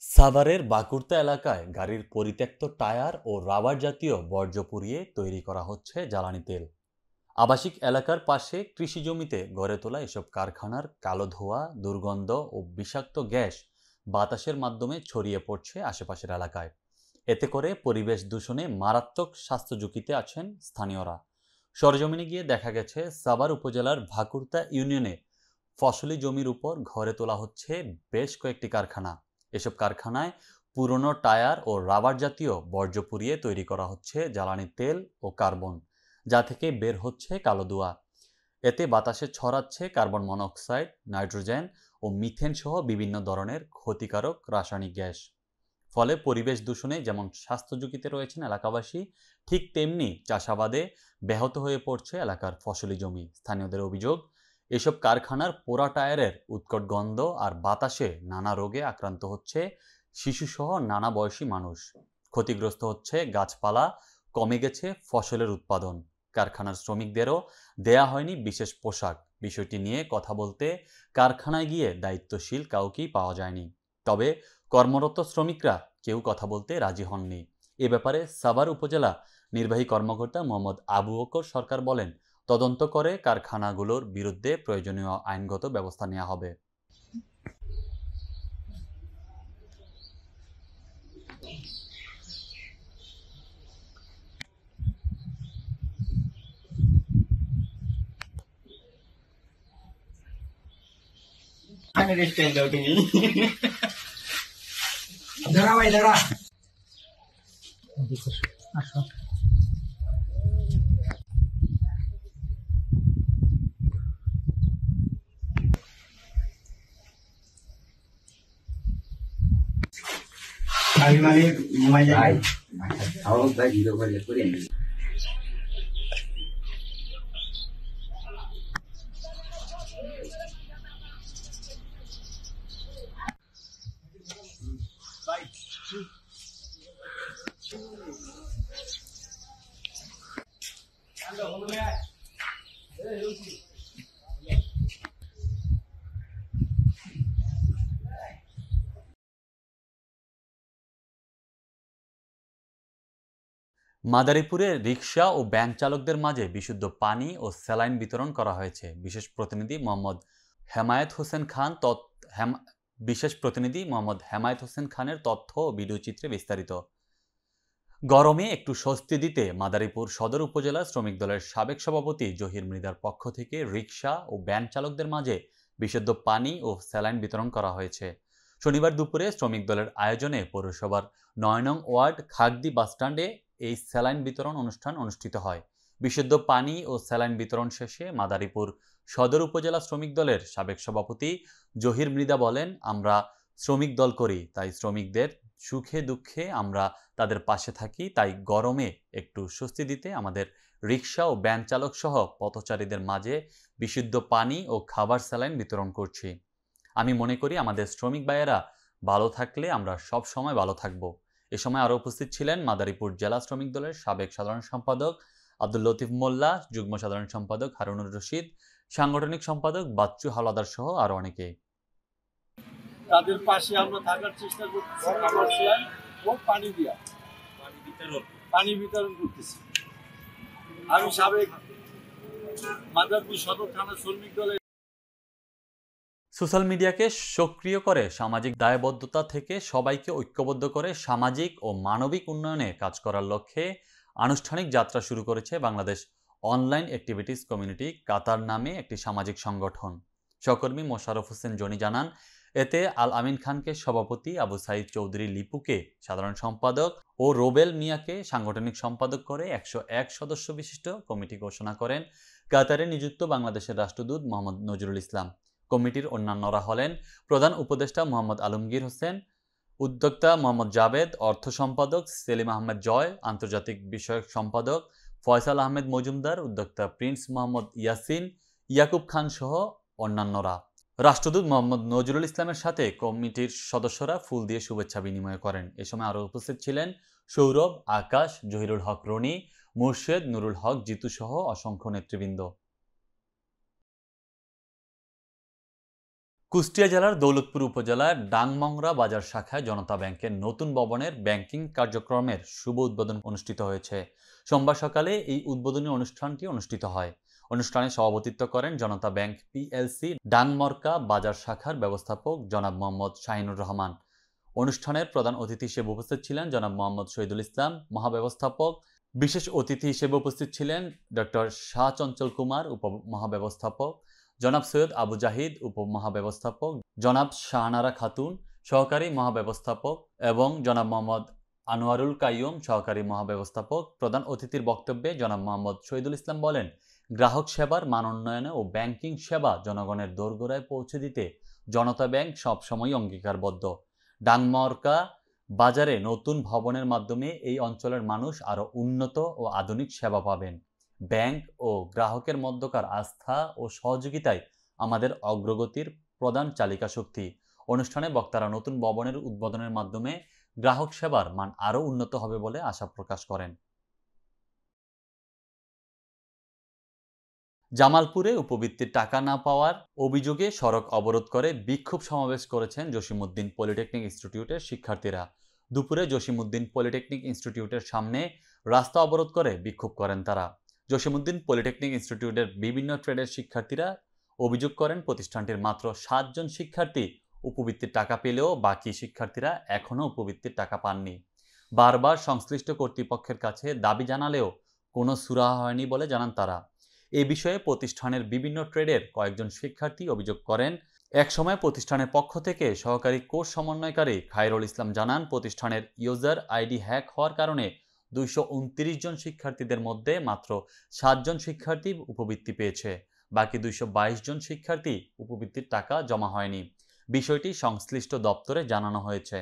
সাভারের বাকুর্তা এলাকায় গাড়ির পরিত্যক্ত টায়ার ও রাবার জাতীয় বর্জ্য পুড়িয়ে তৈরি করা হচ্ছে জ্বালানি তেল। আবাসিক এলাকার পাশে কৃষি জমিতে গড়ে তোলা এসব কারখানার কালো ধোঁয়া, দুর্গন্ধ ও বিষাক্ত গ্যাস বাতাসের মাধ্যমে ছড়িয়ে পড়ছে আশেপাশের এলাকায়। এতে করে পরিবেশ দূষণে মারাত্মক স্বাস্থ্য ঝুঁকিতে আছেন স্থানীয়রা। সরেজমিনে গিয়ে দেখা গেছে সাভার উপজেলার ভাকুর্তা ইউনিয়নে ফসলি জমির উপর ঘরে তোলা হচ্ছে বেশ কয়েকটি কারখানা। এসব কারখানায় পুরনো টায়ার ও রাবার জাতীয় বর্জ্য পুড়িয়ে তৈরি করা হচ্ছে জ্বালানি তেল ও কার্বন, যা থেকে বের হচ্ছে কালো ধোঁয়া। এতে বাতাসে ছড়াচ্ছে কার্বন মনোক্সাইড, নাইট্রোজেন ও মিথেন সহ বিভিন্ন ধরনের ক্ষতিকারক রাসায়নিক গ্যাস। ফলে পরিবেশ দূষণে যেমন স্বাস্থ্য ঝুঁকিতে রয়েছেন এলাকাবাসী, ঠিক তেমনি চাষাবাদে ব্যাহত হয়ে পড়ছে এলাকার ফসলি জমি। স্থানীয়দের অভিযোগ, এসব কারখানার পোড়া টায়ারের উৎকট গন্ধ আর বাতাসে নানা রোগে আক্রান্ত হচ্ছে শিশুসহ নানা বয়সী মানুষ। ক্ষতিগ্রস্ত হচ্ছে গাছপালা, কমে গেছে ফসলের উৎপাদন। কারখানার শ্রমিকদেরও দেয়া হয়নি বিশেষ পোশাক। বিষয়টি নিয়ে কথা বলতে কারখানায় গিয়ে দায়িত্বশীল কাউকেই পাওয়া যায়নি। তবে কর্মরত শ্রমিকরা কেউ কথা বলতে রাজি হননি। এ ব্যাপারে সাভার উপজেলা নির্বাহী কর্মকর্তা মোহাম্মদ আবু বকর সরকার বলেন, তদন্ত করে কারখানাগুলোর বিরুদ্ধে প্রয়োজনীয় আইনগত ব্যবস্থা নেওয়া হবে। ধরা ভাই ধরা আসো আমি মানে ঘুমাই যাই আরো ভাই ভিডিও করে করে মাদারীপুরে রিকশা ও ভ্যান চালকদের মাঝে বিশুদ্ধ পানি ও স্যালাইন বিতরণ করা হয়েছে। বিশেষ প্রতিনিধি মোহাম্মদ হেমায়েত হোসেন খানের তথ্য ও ভিডিও চিত্রে বিস্তারিত। গরমে একটু স্বস্তি দিতে মাদারীপুর সদর উপজেলা শ্রমিক দলের সাবেক সভাপতি জহির মৃধার পক্ষ থেকে রিকশা ও ভ্যান চালকদের মাঝে বিশুদ্ধ পানি ও স্যালাইন বিতরণ করা হয়েছে। শনিবার দুপুরে শ্রমিক দলের আয়োজনে পৌরসভার ৯ নং ওয়ার্ড খাগদি বাসস্ট্যান্ডে এই স্যালাইন বিতরণ অনুষ্ঠান অনুষ্ঠিত হয়। বিশুদ্ধ পানি ও স্যালাইন বিতরণ শেষে মাদারীপুর সদর উপজেলা শ্রমিক দলের সাবেক সভাপতি জহির মৃধা বলেন, আমরা শ্রমিক দল করি, তাই শ্রমিকদের সুখে দুঃখে আমরা তাদের পাশে থাকি। তাই গরমে একটু স্বস্তি দিতে আমাদের রিকশা ও ভ্যান চালক সহ পথচারীদের মাঝে বিশুদ্ধ পানি ও খাবার স্যালাইন বিতরণ করছি। আমি মনে করি আমাদের শ্রমিক ভাইয়েরা ভালো থাকলে আমরা সব সময় ভালো থাকব। এ সময় আরও উপস্থিত ছিলেন মাদারীপুর জেলা শ্রমিক দলের সাবেক সাধারণ সম্পাদক আব্দুল লতিফ মোল্লা, যুগ্ম সাধারণ সম্পাদক হারুনুর রশিদ, সাংগঠনিক সম্পাদক বাচ্চু হাওলাদার সহ আরও অনেকে। তাদের পাশে আমরা থাকার চেষ্টা করতেছি, খাবার সেলাই ও পানি বিতরণ করতেছি। আমি সাবেক মাদারীপুর সদর থানা শ্রমিক দলের। সোশ্যাল মিডিয়াকে সক্রিয় করে সামাজিক দায়বদ্ধতা থেকে সবাইকে ঐক্যবদ্ধ করে সামাজিক ও মানবিক উন্নয়নে কাজ করার লক্ষ্যে আনুষ্ঠানিক যাত্রা শুরু করেছে বাংলাদেশ অনলাইন অ্যাক্টিভিটিস কমিউনিটি কাতার নামে একটি সামাজিক সংগঠন। সহকর্মী মোশাররফ হোসেন জনি জানান, এতে আল আমিন খানকে সভাপতি, আবু সাইদ চৌধুরী লিপুকে সাধারণ সম্পাদক ও রোবেল মিয়াকে সাংগঠনিক সম্পাদক করে ১০১ সদস্য বিশিষ্ট কমিটি ঘোষণা করেন কাতারে নিযুক্ত বাংলাদেশের রাষ্ট্রদূত মোহাম্মদ নজরুল ইসলাম। কমিটির অন্যান্যরা হলেন প্রধান উপদেষ্টা মোহাম্মদ আলমগীর হোসেন, উদ্যোক্তা মোহাম্মদ জাবেদ, অর্থ সম্পাদক সেলিম আহমেদ জয়, আন্তর্জাতিক বিষয়ক সম্পাদক ফয়সাল আহমেদ মজুমদার, উদ্যোক্তা প্রিন্স মোহাম্মদ ইয়াসিন, ইয়াকুব খান সহ অন্যান্যরা। রাষ্ট্রদূত মোহাম্মদ নজরুল ইসলামের সাথে কমিটির সদস্যরা ফুল দিয়ে শুভেচ্ছা বিনিময় করেন। এ সময় আরও উপস্থিত ছিলেন সৌরভ, আকাশ, জহিরুল হক রনি, মুর্শেদ, নুরুল হক জিতু সহ অসংখ্য নেতৃবৃন্দ। কুষ্টিয়া জেলার দৌলতপুর উপজেলার ডাংমংরা বাজার শাখায় জনতা ব্যাংকের নতুন ভবনের ব্যাংকিং কার্যক্রমের শুভ উদ্বোধন অনুষ্ঠিত হয়েছে। সোমবার সকালে এই উদ্বোধনী অনুষ্ঠানটি অনুষ্ঠিত হয়। অনুষ্ঠানে সভাপতিত্ব করেন জনতা ব্যাংক পিএলসি ডাংমরকা বাজার শাখার ব্যবস্থাপক জনাব মোহাম্মদ শাহিনুর রহমান। অনুষ্ঠানের প্রধান অতিথি হিসেবে উপস্থিত ছিলেন জনাব মোহাম্মদ শহীদুল ইসলাম মহাব্যবস্থাপক। বিশেষ অতিথি হিসেবে উপস্থিত ছিলেন ডক্টর শাহ চঞ্চল কুমার উপমহাব্যবস্থাপক, জনাব সৈয়দ আবু জাহিদ উপমহাব্যবস্থাপক, জনাব শাহনারা খাতুন সহকারী মহাব্যবস্থাপক এবং জনাব মোহাম্মদ আনোয়ারুল কাইয়ুম সহকারী মহাব্যবস্থাপক। প্রধান অতিথির বক্তব্যে জনাব মোহাম্মদ শহীদুল ইসলাম বলেন, গ্রাহক সেবার মান উন্নয়নে ও ব্যাংকিং সেবা জনগণের দোরগোড়ায় পৌঁছে দিতে জনতা ব্যাংক সবসময় অঙ্গীকারবদ্ধ। ডাংমরকা বাজারে নতুন ভবনের মাধ্যমে এই অঞ্চলের মানুষ আরও উন্নত ও আধুনিক সেবা পাবেন। ব্যাংক ও গ্রাহকের মধ্যকার আস্থা ও সহযোগিতায় আমাদের অগ্রগতির প্রধান চালিকা শক্তি। অনুষ্ঠানে বক্তারা নতুন ভবনের উদ্বোধনের মাধ্যমে গ্রাহক সেবার মান আরও উন্নত হবে বলে আশা প্রকাশ করেন। জামালপুরে উপবৃত্তির টাকা না পাওয়ার অভিযোগে সড়ক অবরোধ করে বিক্ষোভ সমাবেশ করেছেন জসিমউদ্দিন পলিটেকনিক ইনস্টিটিউটের শিক্ষার্থীরা। দুপুরে জসিমউদ্দিন পলিটেকনিক ইনস্টিটিউটের সামনে রাস্তা অবরোধ করে বিক্ষোভ করেন তারা। জসিমউদ্দিন পলিটেকনিক ইনস্টিটিউটের বিভিন্ন ট্রেডের শিক্ষার্থীরা অভিযোগ করেন, প্রতিষ্ঠানটির মাত্র 7 জন শিক্ষার্থী উপবৃত্তির টাকা পেলেও বাকি শিক্ষার্থীরা এখনও উপবৃত্তির টাকা পাননি। বারবার সংশ্লিষ্ট কর্তৃপক্ষের কাছে দাবি জানালেও কোনো সুরাহা হয়নি বলে জানান তারা। এ বিষয়ে প্রতিষ্ঠানের বিভিন্ন ট্রেডের কয়েকজন শিক্ষার্থী অভিযোগ করেন, একসময় প্রতিষ্ঠানের পক্ষ থেকে সহকারী কোর্স সমন্বয়কারী খায়রুল ইসলাম জানান, প্রতিষ্ঠানের ইউজার আইডি হ্যাক হওয়ার কারণে 229 জন শিক্ষার্থীদের মধ্যে মাত্র 7 জন শিক্ষার্থী উপবৃত্তি পেয়েছে। বাকি 222 জন শিক্ষার্থী উপবৃত্তির টাকা জমা হয়নি। বিষয়টি সংশ্লিষ্ট দপ্তরে জানানো হয়েছে।